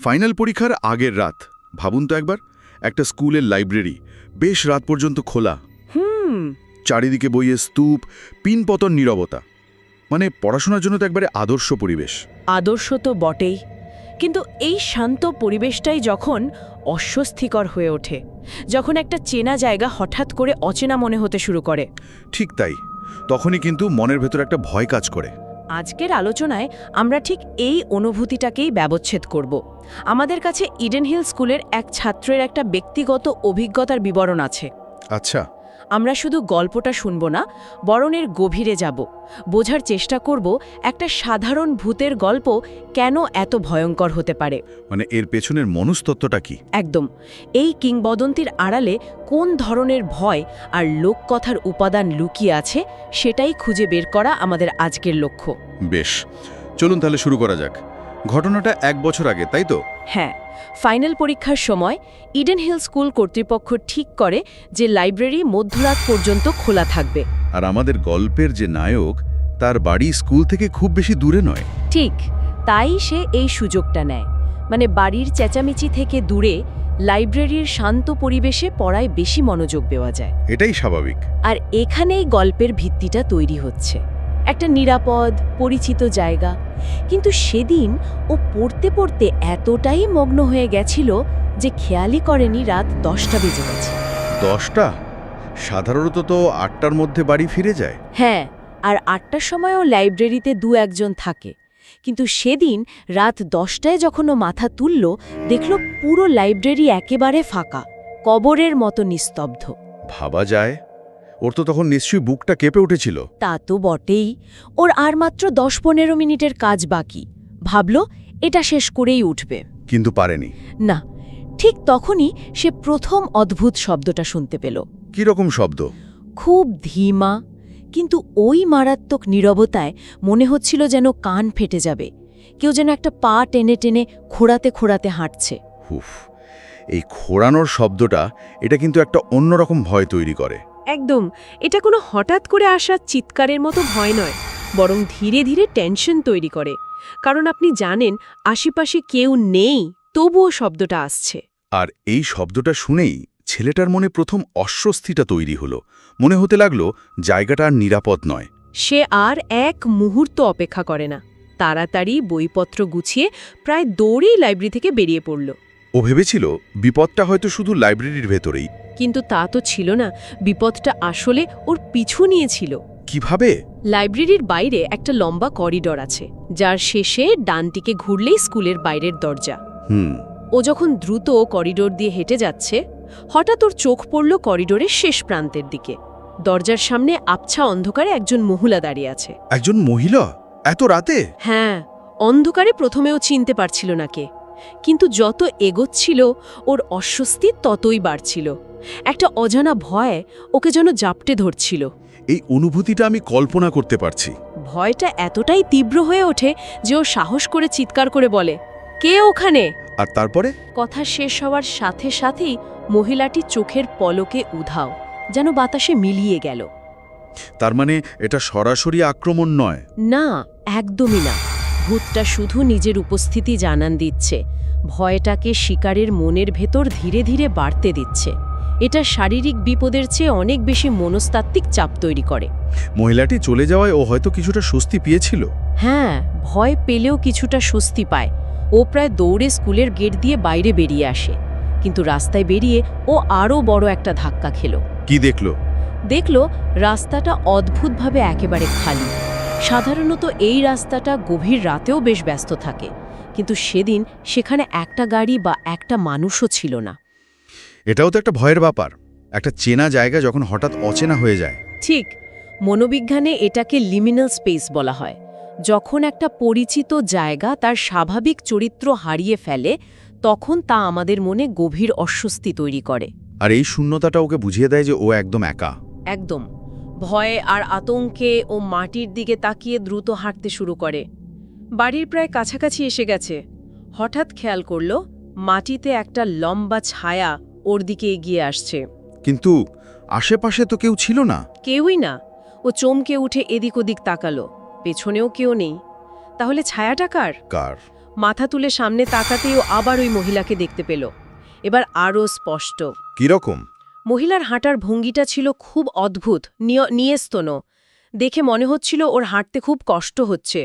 Final পরীক্ষার আগের রাত ভাবুন তো একবার, একটা স্কুলের লাইব্রেরি বেশ রাত পর্যন্ত খোলা, চারিদিকে বইয়ের স্তূপ, পিনপতন নীরবতা। মানে পড়াশোনার জন্য তো একবারে আদর্শ পরিবেশ। আদর্শ তো বটেই, কিন্তু এই শান্ত পরিবেশটাই যখন অস্বস্তিকর হয়ে ওঠে, যখন একটা চেনা জায়গা হঠাৎ করে অচেনা মনে হতে শুরু করে। ঠিক তাই, তখনই কিন্তু মনের ভেতর একটা ভয় কাজ করে। আজকের আলোচনায় আমরা ঠিক এই অনুভূতিটাকেই ব্যবচ্ছেদ করব। আমাদের কাছে ইডেন হিল স্কুলের এক ছাত্রের একটা ব্যক্তিগত অভিজ্ঞতার বিবরণ আছে। আচ্ছা, আমরা শুধু গল্পটা শুনব না, বরং এর গভীরে যাব, বোঝার চেষ্টা করব একটা সাধারণ ভূতের গল্প কেন এত ভয়ঙ্কর হতে পারে। মানে এর পেছনের মনস্তত্ত্বটা কি? একদম, এই কিংবদন্তির আড়ালে কোন ধরনের ভয় আর লোককথার উপাদান লুকিয়ে আছে সেটাই খুঁজে বের করা আমাদের আজকের লক্ষ্য। বেশ, চলুন তাহলে শুরু করা যাক। ঘটনাটা 1 বছর আগে, তাই তো? হ্যাঁ, ফাইনাল পরীক্ষার সময় ইডেন হিল স্কুল কর্তৃপক্ষ ঠিক করে যে লাইব্রেরি মধ্যরাত পর্যন্ত খোলা থাকবে। আর আমাদের গল্পের যে নায়ক, তার বাড়ি স্কুল থেকে খুব বেশি দূরে নয়। ঠিক, তাই সে এই সুযোগটা নেয়। মানে বাড়ির চেঁচামেচি থেকে দূরে লাইব্রেরির শান্ত পরিবেশে পড়ায় বেশি মনোযোগ দেওয়া যায়। এটাই স্বাভাবিক। আর এখানেই গল্পের ভিত্তিটা তৈরি হচ্ছে, একটা নিরাপদ পরিচিত জায়গা। কিন্তু সেদিন ও পড়তে পড়তে এতটাই মগ্ন হয়ে গেছিল যে খেয়ালই করেনি রাত 10টা বেজে গেছে। 10টা? সাধারণত তো 8টার মধ্যে বাড়ি ফিরে যায়। হ্যাঁ, আর 8টার সময়ও লাইব্রেরিতে 2-1 থাকে। কিন্তু সেদিন রাত 10টায় যখন ও মাথা তুলল, দেখল পুরো লাইব্রেরি একেবারে ফাঁকা, কবরের মতো নিস্তব্ধ। ভাবা যায়, ওর তো তখন নিশ্চয়ই বুকটা কেঁপে উঠেছিল। তা তো বটেই। ওর আর মাত্র 10-15 মিনিটের কাজ বাকি। ভাবল এটা শেষ করেই উঠবে, কিন্তু পারেনি। না। ঠিক তখনই সে প্রথম অদ্ভুত শব্দটা শুনতে পেল। কি রকম শব্দ? খুব ধীমা, কিন্তু ওই মারাত্মক নীরবতায় মনে হচ্ছিল যেন কান ফেটে যাবে। কেউ যেন একটা পা টেনে টেনে খোঁড়াতে খোঁড়াতে হাঁটছে। হুফ, এই খোঁড়ানোর শব্দটা, এটা কিন্তু একটা অন্যরকম ভয় তৈরি করে। একদম, এটা কোনো হঠাৎ করে আসা চিৎকারের মতো ভয় নয়, বরং ধীরে ধীরে টেনশন তৈরি করে। কারণ আপনি জানেন আশেপাশে কেউ নেই, তবুও শব্দটা আসছে। আর এই শব্দটা শুনেই ছেলেটার মনে প্রথম অস্বস্তিটা তৈরি হলো। মনে হতে লাগলো জায়গাটা আর নিরাপদ নয়। সে আর এক মুহূর্ত অপেক্ষা করে না, তাড়াতাড়ি বইপত্র গুছিয়ে প্রায় দৌড়েই লাইব্রেরি থেকে বেরিয়ে পড়ল। ও ভেবেছিল বিপদটা হয়তো শুধু লাইব্রেরির ভেতরেই। কিন্তু তা তো ছিল না, বিপদটা আসলে ওর পিছু নিয়েছিল। কিভাবে? লাইব্রেরির বাইরে একটা লম্বা করিডর আছে, যার শেষে ডানদিকে ঘুরলেই স্কুলের বাইরের দরজা। ও যখন দ্রুত করিডোর দিয়ে হেঁটে যাচ্ছে, হঠাৎ ওর চোখ পড়ল করিডোরের শেষ প্রান্তের দিকে। দরজার সামনে আবছা অন্ধকারে একজন মহিলা দাঁড়িয়ে আছে। একজন মহিলা? এত রাতে? হ্যাঁ, অন্ধকারে প্রথমেও চিনতে পারছিল না কে, কিন্তু যত এগোচ্ছিল ওর অস্বস্তি ততই বাড়ছিল। একটা অজানা ভয় ওকে যেন জাপটে ধরছিল। এই অনুভূতিটা আমি কল্পনা করতে পারছি। ভয়টা এতটাই তীব্র হয়ে ওঠে যে ও সাহস করে চিৎকার করে বলে, কে ওখানে? আর তারপরে? কথা শেষ হওয়ার সাথে সাথেই মহিলাটি চোখের পলকে উধাও, যেন বাতাসে মিলিয়ে গেল। তার মানে এটা সরাসরি আক্রমণ নয়? না, একদমই না। ভূতটা শুধু নিজের উপস্থিতি জানান দিচ্ছে, ভয়টাকে শিকারের মনের ভেতর ধীরে ধীরে বাড়তে দিচ্ছে। এটা শারীরিক বিপদের চেয়ে অনেক বেশি মনস্তাত্ত্বিক চাপ তৈরি করে। মহিলাটি চলে যাওয়ায় ও হয়তো কিছুটা স্বস্তি পেয়েছিল। হ্যাঁ, ভয় পেলেও কিছুটা স্বস্তি পায়। ও প্রায় দৌড়ে স্কুলের গেট দিয়ে বাইরে বেরিয়ে আসে, কিন্তু রাস্তায় বেরিয়ে ও আরও বড় একটা ধাক্কা খেল। কি দেখলো? দেখল রাস্তাটা অদ্ভুতভাবে একেবারে খালি। সাধারণত এই রাস্তাটা গভীর রাতেও বেশ ব্যস্ত থাকে, কিন্তু সেদিন সেখানে একটা গাড়ি বা একটা মানুষও ছিল না। এটাও তো একটা ভয়ের ব্যাপার, একটা চেনা জায়গা যখন হঠাৎ অচেনা হয়ে যায়। ঠিক, মনোবিজ্ঞানে এটাকে লিমিনাল স্পেস বলা হয়। যখন একটা পরিচিত জায়গা তার স্বাভাবিক চরিত্র হারিয়ে ফেলে, তখন তা আমাদের মনে গভীর অস্বস্তি তৈরি করে। আর এই শূন্যতাটা ওকে বুঝিয়ে দেয় যে ও একদম একা। একদম। ভয়ে আর আতঙ্কে ও মাটির দিকে তাকিয়ে দ্রুত হাঁটতে শুরু করে। বাড়ির প্রায় কাছাকাছি এসে গেছে, হঠাৎ খেয়াল করল মাটিতে একটা লম্বা ছায়া ওর দিকে এগিয়ে আসছে। কিন্তু আশেপাশে তো কেউ ছিল না। কেউই না। ও চমকে উঠে এদিক ওদিক তাকালো, পেছনেও কেউ নেই। তাহলে ছায়াটা কার? কার? মাথা তুলে সামনে তাকাতেই ও আবার ওই মহিলাকে দেখতে পেল। এবার আরও স্পষ্ট। কিরকম? মহিলার হাঁটার ভঙ্গিটা ছিল খুব অদ্ভুত, নিয়েস্তন। দেখে মনে হচ্ছিল ওর হাঁটতে খুব কষ্ট হচ্ছে,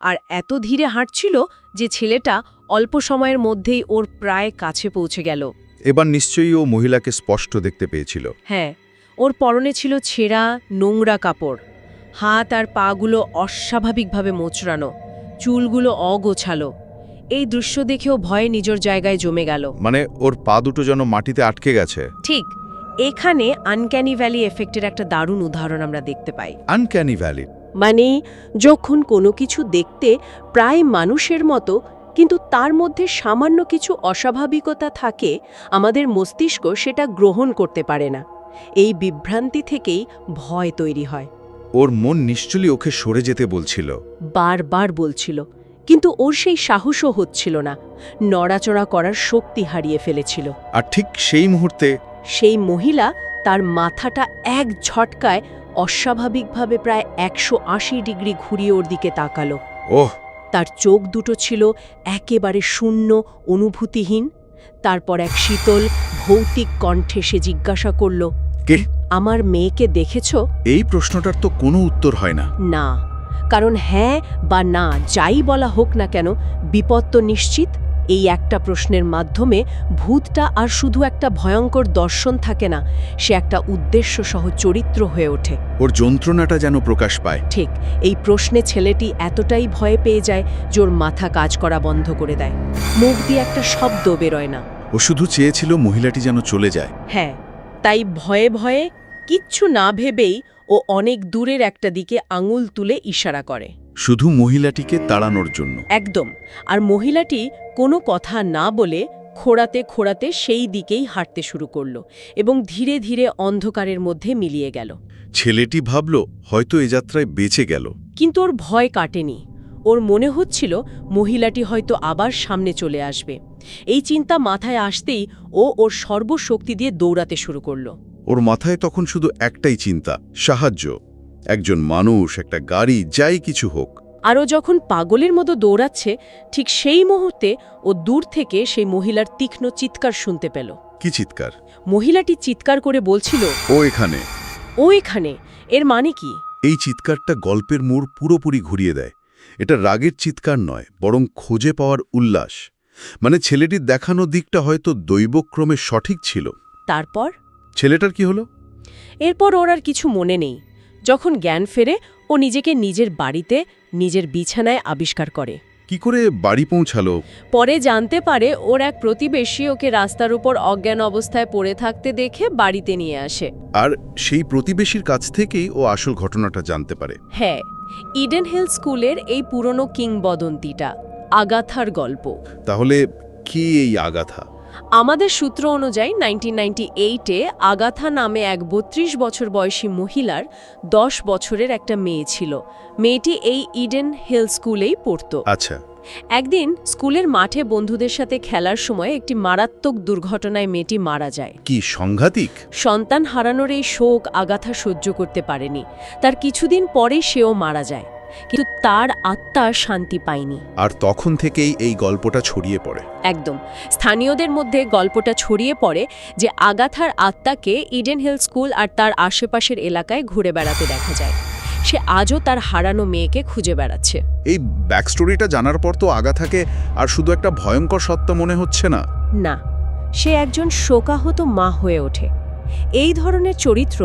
আর এত ধীরে হাঁটছিল যে ছেলেটা অল্প সময়ের মধ্যেই ওর প্রায় কাছে পৌঁছে গেল। এবার নিশ্চয়ই ও মহিলাকে স্পষ্ট দেখতে পেয়েছিল। হ্যাঁ, ওর পরনে ছিল ছেঁড়া নোংরা কাপড়, হাত আর পাগুলো অস্বাভাবিকভাবে মোচড়ানো, চুলগুলো অগোছালো। এই দৃশ্য দেখেও ভয়ে নিজের জায়গায় জমে গেল। মানে ওর পা দুটো যেন মাটিতে আটকে গেছে। ঠিক এখানে আনক্যানি ভ্যালি এফেক্টের একটা দারুণ উদাহরণ আমরা দেখতে পাই। আনক্যানি ভ্যালি মানে যখন কোনো কিছু দেখতে প্রায় মানুষের মতো কিন্তু তার মধ্যে সামান্য কিছু অস্বাভাবিকতা থাকে, আমাদের মস্তিষ্ক সেটা গ্রহণ করতে পারে না। এই বিভ্রান্তি থেকেই ভয় তৈরি হয়। ওর মন নিশ্চয়ই ওকে সরে যেতে বলছিল, বারবার বলছিল, কিন্তু ওর সেই সাহসও হচ্ছিল না। নড়াচড়া করার শক্তি হারিয়ে ফেলেছিল। আর ঠিক সেই মুহূর্তে সেই মহিলা তার মাথাটা এক ঝটকায় অস্বাভাবিকভাবে প্রায় 180 ডিগ্রি ঘুরিয়ে ওর দিকে তাকালো। ওহ! তার চোখ দুটো ছিল একেবারে শূন্য, অনুভূতিহীন। তারপর এক শীতল ভৌতিক কণ্ঠে সে জিজ্ঞাসা করল, কে? আমার মেয়েকে দেখেছ? এই প্রশ্নটার তো কোনো উত্তর হয় না। না, কারণ হ্যাঁ বা না যাই বলা হোক না কেন, বিপদ তো নিশ্চিত। এই একটা প্রশ্নের মাধ্যমে ভূতটা আর শুধু একটা ভয়ঙ্কর দর্শন থাকে না, সে একটা উদ্দেশ্যসহ চরিত্র হয়ে ওঠে। ওর যন্ত্রণাটা যেন প্রকাশ পায়। ঠিক এই প্রশ্নে ছেলেটি এতটাই ভয় পেয়ে যায় যে ওর মাথা কাজ করা বন্ধ করে দেয়। মুখ দিয়ে একটা শব্দ বেরোয় না। ও শুধু চেয়েছিল মহিলাটি যেন চলে যায়। হ্যাঁ, তাই ভয়ে ভয়ে কিচ্ছু না ভেবেই ও অনেক দূরের একটা দিকে আঙুল তুলে ইশারা করে, শুধু মহিলাটিকে তাড়ানোর জন্য। একদম। আর মহিলাটি কোনো কথা না বলে খোঁড়াতে খোঁড়াতে সেই দিকেই হাঁটতে শুরু করল এবং ধীরে ধীরে অন্ধকারের মধ্যে মিলিয়ে গেল। ছেলেটি ভাবল হয়তো এ যাত্রায় বেঁচে গেল। কিন্তু ওর ভয় কাটেনি। ওর মনে হচ্ছিল মহিলাটি হয়তো আবার সামনে চলে আসবে। এই চিন্তা মাথায় আসতেই ও ওর সর্বশক্তি দিয়ে দৌড়াতে শুরু করল। ওর মাথায় তখন শুধু একটাই চিন্তা, সাহায্য। একজন মানুষ, একটা গাড়ি, যাই কিছু হোক। আরও যখন পাগলের মতো দৌড়াচ্ছে, ঠিক সেই মুহূর্তে ও দূর থেকে সেই মহিলার তীক্ষ্ণ চিৎকার শুনতে পেল। কি চিৎকার? মহিলাটি চিৎকার করে বলছিল, ও এখানে! ও এখানে! এর মানে কি? এই চিৎকারটা গল্পের মোড় পুরোপুরি ঘুরিয়ে দেয়। এটা রাগের চিৎকার নয়, বরং খুঁজে পাওয়ার উল্লাস। মানে ছেলেটির দেখানো দিকটা হয়তো দৈবক্রমে সঠিক ছিল। তারপর ছেলেটার কি হলো? এরপর ওর আর কিছু মনে নেই। যখন জ্ঞান ফেরে, ও নিজেকে নিজের বাড়িতে নিজের বিছানায় আবিষ্কার করে। কি করে বাড়ি পৌঁছালো? পরে জানতে পারে ওর এক প্রতিবেশী ওকে রাস্তার উপর অজ্ঞান অবস্থায় পড়ে থাকতে দেখে বাড়িতে নিয়ে আসে। আর সেই প্রতিবেশীর কাছ থেকেই ও আসল ঘটনাটা জানতে পারে। হ্যাঁ, ইডেন হিল স্কুলের এই পুরনো কিংবদন্তিটা, আগাথার গল্প। তাহলে কি এই আগাথা? আমাদের সূত্র অনুযায়ী 1998-এ আগাথা নামে এক 32 বছর বয়সী মহিলার 10 বছরের একটা মেয়ে ছিল। মেয়েটি এই ইডেন হিল স্কুলেই পড়ত। আচ্ছা। একদিন স্কুলের মাঠে বন্ধুদের সাথে খেলার সময় একটি মারাত্মক দুর্ঘটনায় মেয়েটি মারা যায়। কি সাংঘাতিক! সন্তান হারানোর এই শোক আগাথা সহ্য করতে পারেনি। তার কিছুদিন পরে সেও মারা যায়, কিন্তু তার আত্মা শান্তি পায়নি। আর তখন থেকেই এই গল্পটা ছড়িয়ে পড়ে। একদম। স্থানীয়দের মধ্যে গল্পটা ছড়িয়ে পড়ে যে আগাথার আত্মাকে ইডেন হিল স্কুল আর তার আশেপাশের এলাকায় ঘুরে বেড়াতে দেখা যায়। সে আজও তার হারানো মেয়েকে খুঁজে বেড়াচ্ছে। এই ব্যাকস্টোরিটা জানার পর তো আগাথাকে আর শুধু একটা ভয়ঙ্কর সত্তা মনে হচ্ছে না। না, সে একজন শোকাহত মা হয়ে ওঠে। এই ধরনের চরিত্র,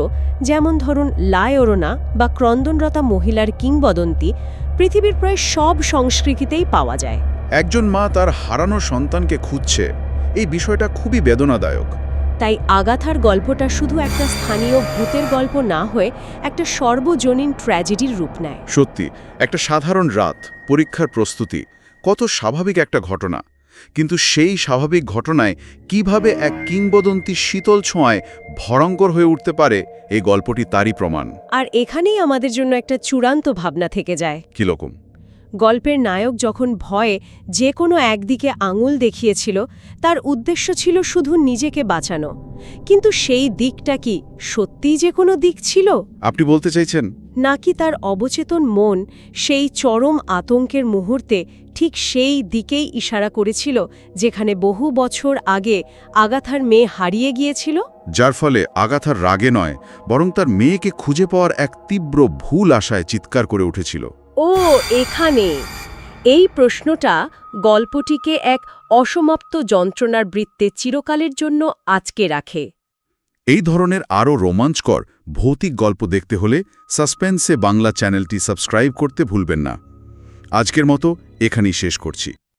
যেমন ধরুন লায়োরোনা বা ক্রন্দনরতা মহিলার কিংবদন্তি, পৃথিবীর প্রায় সব সংস্কৃতিতেই পাওয়া যায়। একজন মা তার হারানো সন্তানকে খুঁজছে, এই বিষয়টা খুবই বেদনাদায়ক। তাই আগাথার গল্পটা শুধু একটা স্থানীয় ভূতের গল্প না হয়ে একটা সর্বজনীন ট্র্যাজেডির রূপ নেয়। সত্যি, একটা সাধারণ রাত, পরীক্ষার প্রস্তুতি, কত স্বাভাবিক একটা ঘটনা। কিন্তু সেই স্বাভাবিক ঘটনায় কিভাবে এক কিংবদন্তি শীতল ছোঁয়ায় ভয়ঙ্কর হয়ে উঠতে পারে, এই গল্পটি তারই প্রমাণ। আর এখানেই আমাদের জন্য একটা চূড়ান্ত ভাবনা থেকে যায়। কিরকম? গল্পের নায়ক যখন ভয়ে যে কোনো একদিকে আঙুল দেখিয়েছিল, তার উদ্দেশ্য ছিল শুধু নিজেকে বাঁচানো। কিন্তু সেই দিকটা কি সত্যিই যে কোনো দিক ছিল? আপনি বলতে চাইছেন নাকি তার অবচেতন মন সেই চরম আতঙ্কের মুহূর্তে ঠিক সেই দিকেই ইশারা করেছিল যেখানে বহু বছর আগে আগাথার মেয়ে হারিয়ে গিয়েছিল? যার ফলে আগাথার রাগে নয়, বরং তার মেয়েকে খুঁজে পাওয়ার এক তীব্র ভুল আশায় চিৎকার করে উঠেছিল। ও এখানে এই প্রশ্নটা গল্পটিকে এক অসমাপ্ত যন্ত্রণার বৃত্তে চিরকালের জন্য আটকে রাখে। এই ধরনের আরও রোমাঞ্চকর ভৌতিক গল্প দেখতে হলে সাসপেন্সে বাংলা চ্যানেলটি সাবস্ক্রাইব করতে ভুলবেন না। আজকের মতো এখানেই শেষ করছি।